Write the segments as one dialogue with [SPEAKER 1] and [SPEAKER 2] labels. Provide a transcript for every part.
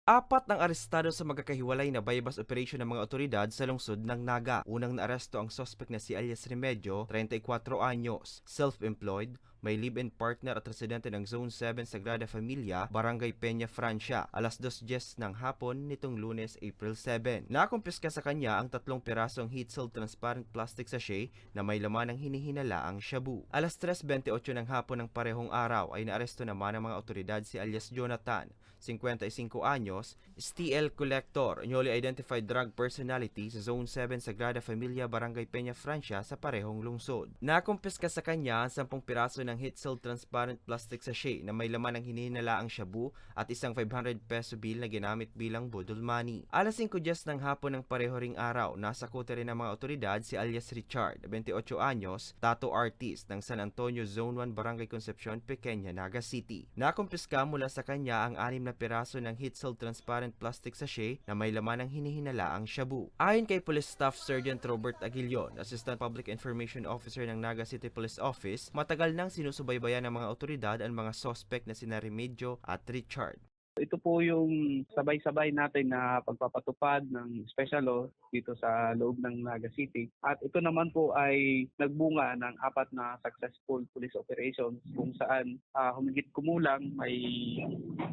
[SPEAKER 1] Apat ng arestado sa magkakahiwalay na bypass operation ng mga otoridad sa lungsod ng Naga. Unang naaresto ang suspect na si Alias Remedio, 34 anyos, self-employed, may live-in partner at residente ng Zone 7 Sagrada Familia, Barangay Peña, Francia, alas 2:10 ng hapon nitong Lunes, April 7. Nakumpiska sa kanya ang 3 pirasong heat-sealed transparent plastic sachet na may laman ng hinihinalaang shabu. Alas 3:28 ng hapon ng parehong araw ay naaresto naman ng mga otoridad si Alias Jonathan, 55 anyos, STL collector, newly identified drug personality sa Zone 7 Sagrada Familia, Barangay Peña, Francia sa parehong lungsod. Nakumpiska sa kanya ang 10 piraso ng heat-sealed transparent plastic sachet na may laman ng hinihinalaang shabu at isang 500 peso bill na ginamit bilang budol money. Alas 5:10 ng hapon ng pareho ring araw, nasa kote rin ng mga otoridad si alias Richard, 28 anyos, tattoo artist ng San Antonio Zone 1 Barangay Concepcion, Pequeña, Naga City. Nakumpiska mula sa kanya ang 6 na piraso ng heat-sealed transparent plastic sachet na may laman ng hinihinalaang shabu. Ayon kay Police Staff Sergeant Robert Aguilion, Assistant Public Information Officer ng Naga City Police Office, matagal nang sinusubaybayan ng mga otoridad ang mga suspect na sina Remedio at Richard.
[SPEAKER 2] Ito po yung sabay-sabay natin na pagpapatupad ng special law dito sa loob ng Naga City. At ito naman po ay nagbunga ng 4 na successful police operations kung saan humigit kumulang may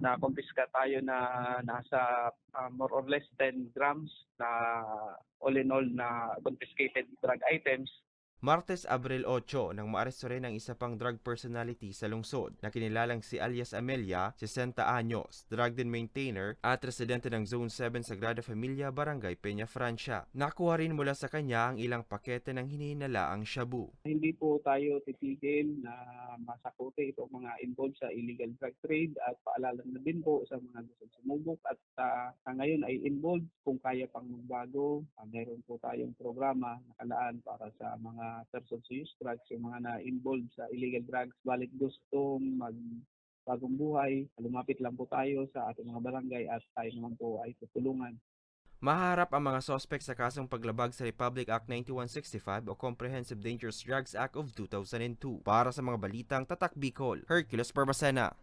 [SPEAKER 2] nakumpiska tayo na nasa more or less 10 grams na all in all na confiscated drug items.
[SPEAKER 1] Martes, Abril 8, nang maaresto rin ang isa pang drug personality sa lungsod na kinilalang si alias Amelia, 60 anyos, drug den maintainer at residente ng Zone 7 Sagrada Familia, Barangay Peña, Francia. Nakuha rin mula sa kanya ang ilang pakete ng hinihinalaang shabu.
[SPEAKER 2] Hindi po tayo titigil na masakote itong mga involved sa illegal drug trade at paalala na din po sa mga gusto sumubok at ngayon ay involved kung kaya pang magbago. Meron po tayong programa nakalaan para sa mga persons who use drugs, yung mga na-involved sa illegal drugs, balit gustong magbagong buhay, lumapit lang po tayo sa ating mga barangay at tayo naman po ay tutulungan.
[SPEAKER 1] Maharap ang mga sospek sa kasong paglabag sa Republic Act 9165 o Comprehensive Dangerous Drugs Act of 2002. Para sa mga balitang Tatak Bicol, Hercules Barbacena.